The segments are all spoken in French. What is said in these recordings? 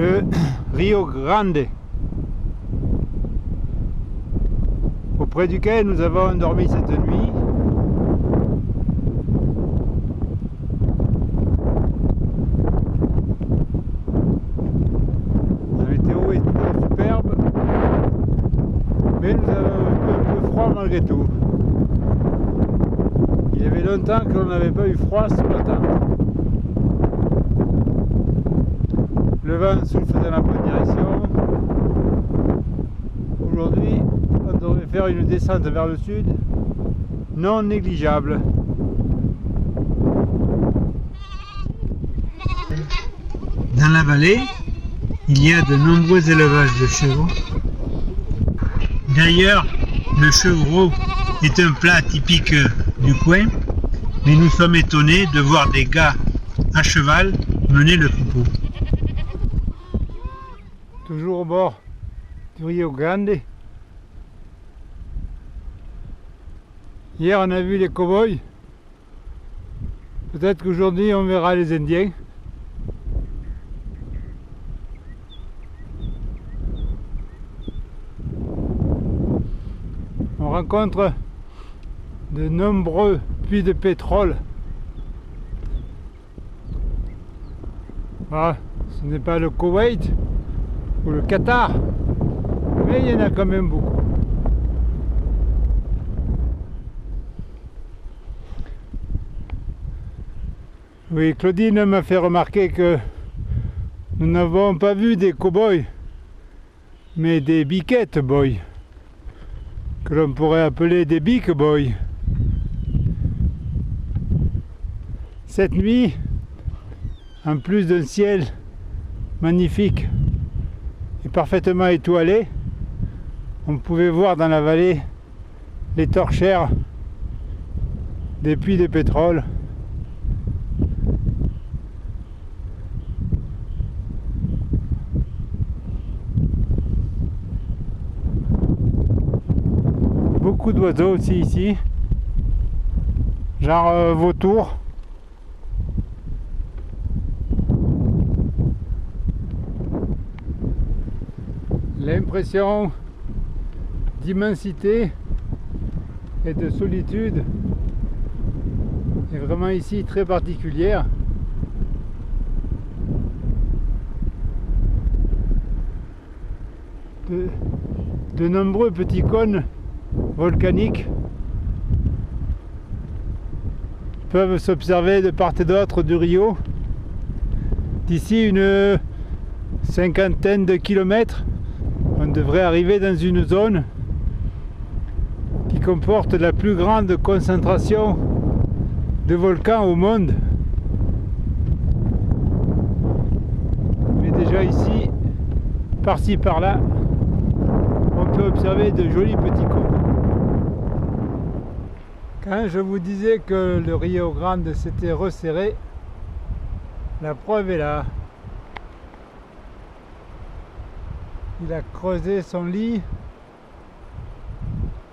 le Rio Grande, auprès duquel nous avons dormi cette nuit. La météo est toujours superbe, mais nous avons un peu froid malgré tout. Il y avait longtemps que l'on n'avait pas eu froid ce matin. Le vent souffle dans la bonne direction. Aujourd'hui, on devrait faire une descente vers le sud non négligeable. Dans la vallée, il y a de nombreux élevages de chevaux. D'ailleurs, le chevreau est un plat typique du coin, mais nous sommes étonnés de voir des gars à cheval mener le troupeau. Toujours au bord du Rio Grande. Hier on a vu les cow-boys. Peut-être qu'aujourd'hui on verra les Indiens. On rencontre de nombreux puits de pétrole. Ah, ce n'est pas le Koweït ou le Qatar, mais il y en a quand même beaucoup. Oui, Claudine m'a fait remarquer que nous n'avons pas vu des cow-boys, mais des biquettes boys, que l'on pourrait appeler des big boys. Cette nuit, en plus d'un ciel magnifique et parfaitement étoilé, on pouvait voir dans la vallée les torchères des puits de pétrole. Beaucoup d'oiseaux aussi ici, genre vautours. L'impression d'immensité et de solitude est vraiment ici très particulière. De nombreux petits cônes volcaniques peuvent s'observer de part et d'autre du Rio. D'ici une cinquantaine de kilomètres, on devrait arriver dans une zone qui comporte la plus grande concentration de volcans au monde. Mais déjà ici, par-ci par-là, on peut observer de jolis petits cônes. Quand je vous disais que le Rio Grande s'était resserré, la preuve est là. Il a creusé son lit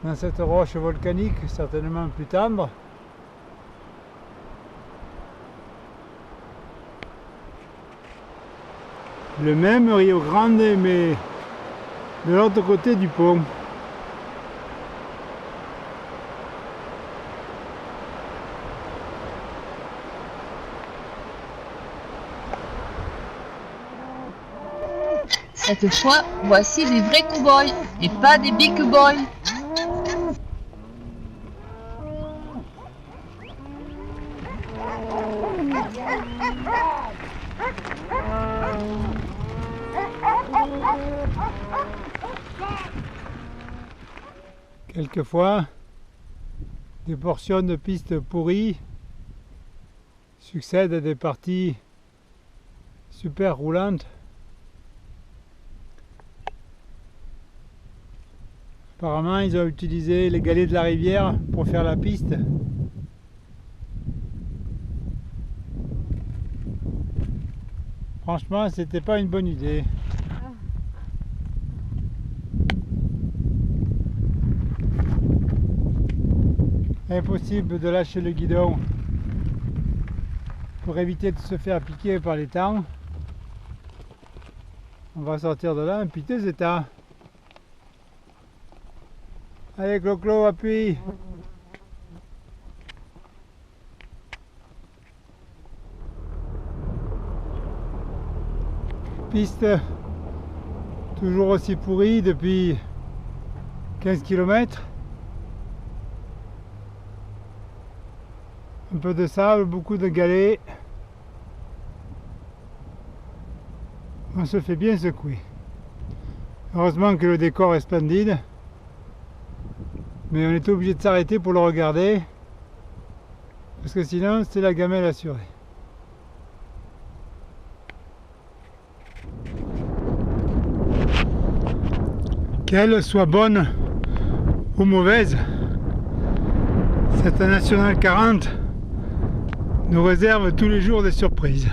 dans cette roche volcanique, certainement plus tendre. Le même Rio Grande, mais de l'autre côté du pont. Cette fois, voici des vrais cow-boys et pas des big boys. Quelquefois, des portions de pistes pourries succèdent à des parties super roulantes. Apparemment, ils ont utilisé les galets de la rivière pour faire la piste. Franchement, c'était pas une bonne idée. Impossible de lâcher le guidon pour éviter de se faire piquer par les temps. On va sortir de là en piteux état. Allez Clo-Clo, appuie. Piste toujours aussi pourrie depuis 15 km. Un peu de sable, beaucoup de galets. On se fait bien secouer. Heureusement que le décor est splendide. Mais on est obligé de s'arrêter pour le regarder. Parce que sinon c'est la gamelle assurée. Qu'elle soit bonne ou mauvaise, cette Nationale 40 nous réserve tous les jours des surprises.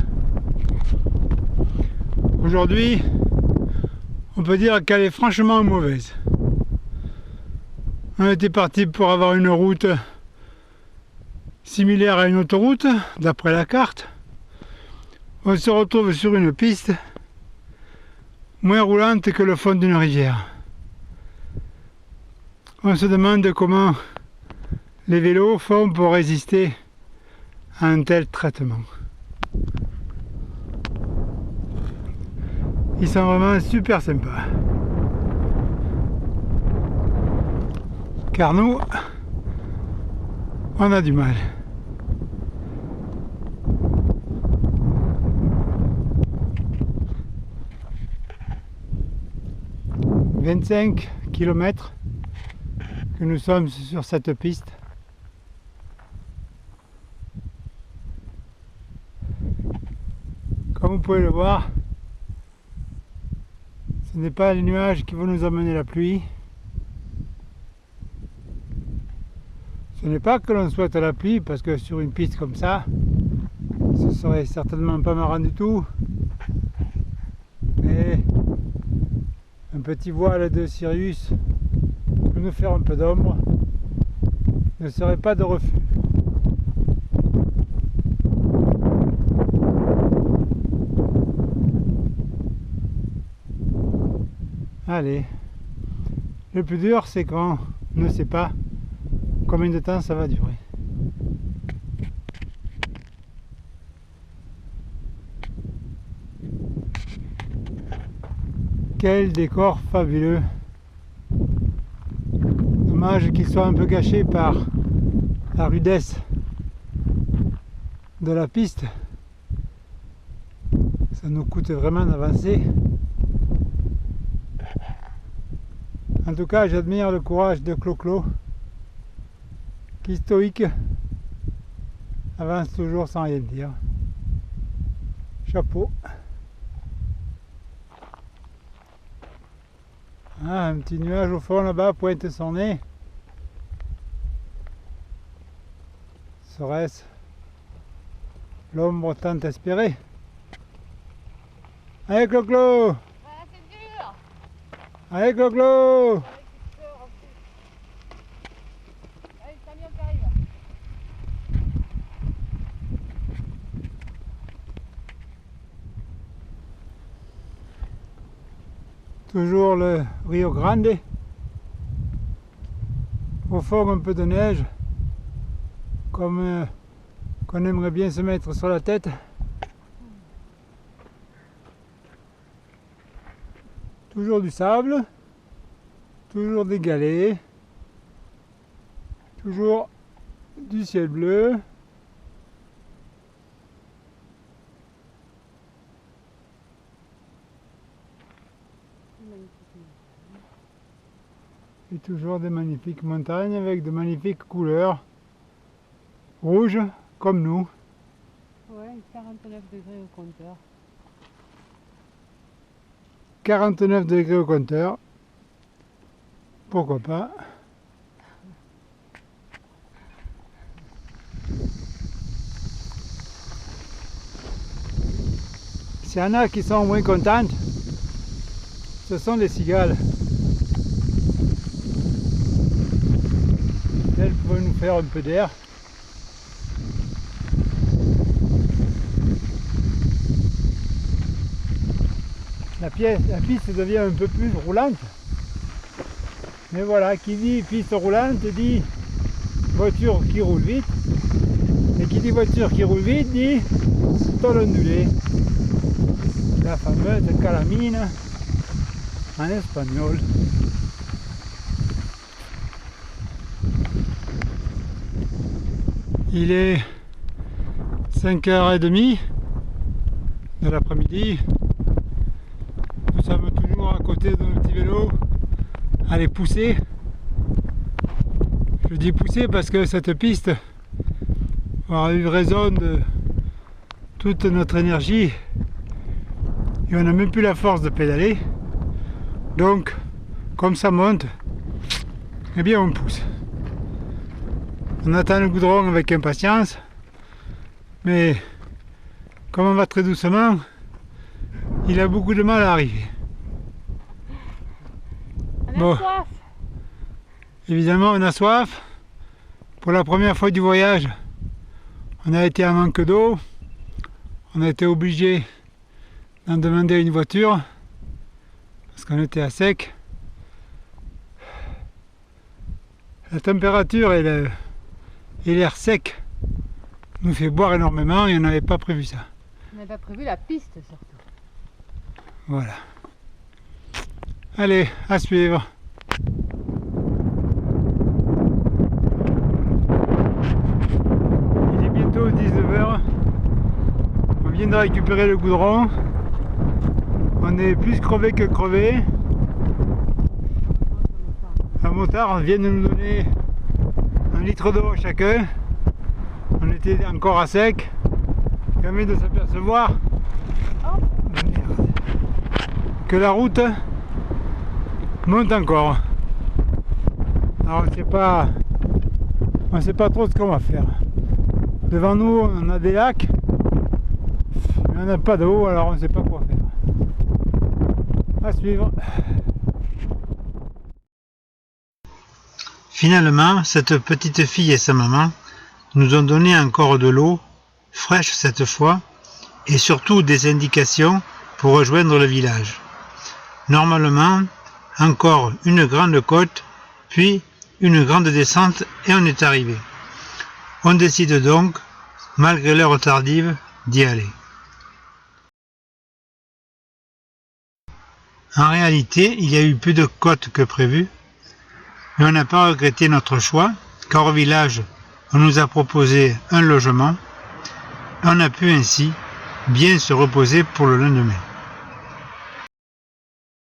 Aujourd'hui, on peut dire qu'elle est franchement mauvaise. On était parti pour avoir une route similaire à une autoroute, d'après la carte. On se retrouve sur une piste moins roulante que le fond d'une rivière. On se demande comment les vélos font pour résister à un tel traitement. Ils sont vraiment super sympas. Car nous, on a du mal. « 25 km que nous sommes sur cette piste. Comme vous pouvez le voir, ce n'est pas les nuages qui vont nous amener la pluie. Ce n'est pas que l'on souhaite la pluie, parce que sur une piste comme ça, ce serait certainement pas marrant du tout. Mais un petit voile de Sirius pour nous faire un peu d'ombre ne serait pas de refus. Allez, le plus dur c'est qu'on ne sait pas combien de temps ça va durer. Quel décor fabuleux! Dommage qu'il soit un peu gâché par la rudesse de la piste. Ça nous coûte vraiment d'avancer. En tout cas, j'admire le courage de Clo-Clo, qui stoïque avance toujours sans rien dire. Chapeau. Ah, un petit nuage au fond là-bas pointe son nez. Serait-ce l'ombre tant espérée? Allez Clo-Clo! Ah, c'est dur. Allez Clo-Clo! Allez, le camion qui arrive. Toujours le Rio Grande. Au fond un peu de neige, comme qu'on aimerait bien se mettre sur la tête. Toujours du sable, toujours des galets, toujours du ciel bleu. Et toujours des magnifiques montagnes avec de magnifiques couleurs, rouges comme nous. Ouais, 49 degrés au compteur. 49 degrés au compteur, pourquoi pas. S'il y en a qui sont moins contentes, ce sont les cigales. Elles peuvent nous faire un peu d'air. La piste devient un peu plus roulante. Mais voilà, qui dit piste roulante dit voiture qui roule vite. Et qui dit voiture qui roule vite dit tôle ondulée. La fameuse calamine en espagnol. Il est 5h30 de l'après-midi. Nous sommes toujours à côté de nos petits vélos à les pousser. Je dis pousser parce que cette piste aura eu raison de toute notre énergie et on n'a même plus la force de pédaler. Donc, comme ça monte, eh bien on pousse. On attend le goudron avec impatience, mais comme on va très doucement, il a beaucoup de mal à arriver. On a soif. Évidemment, on a soif. Pour la première fois du voyage, on a été en manque d'eau. On a été obligé d'en demander une voiture parce qu'on était à sec. La température et l'air sec nous fait boire énormément et on n'avait pas prévu ça. On n'avait pas prévu la piste surtout. Voilà. Allez, à suivre. Il est bientôt 19h. On vient de récupérer le goudron. On est plus crevé que crevé. Un motard vient de nous donner 1 litre d'eau chacun. On était encore à sec. Il permet de s'apercevoir que la route monte encore. Alors on ne sait pas trop ce qu'on va faire. Devant nous on a des lacs, mais on n'a pas d'eau, alors on ne sait pas quoi faire. À suivre. Finalement, cette petite fille et sa maman nous ont donné encore de l'eau, fraîche cette fois, et surtout des indications pour rejoindre le village. Normalement, encore une grande côte, puis une grande descente et on est arrivé. On décide donc, malgré l'heure tardive, d'y aller. En réalité, il y a eu plus de côtes que prévu, mais on n'a pas regretté notre choix, car au village, on nous a proposé un logement, et on a pu ainsi bien se reposer pour le lendemain.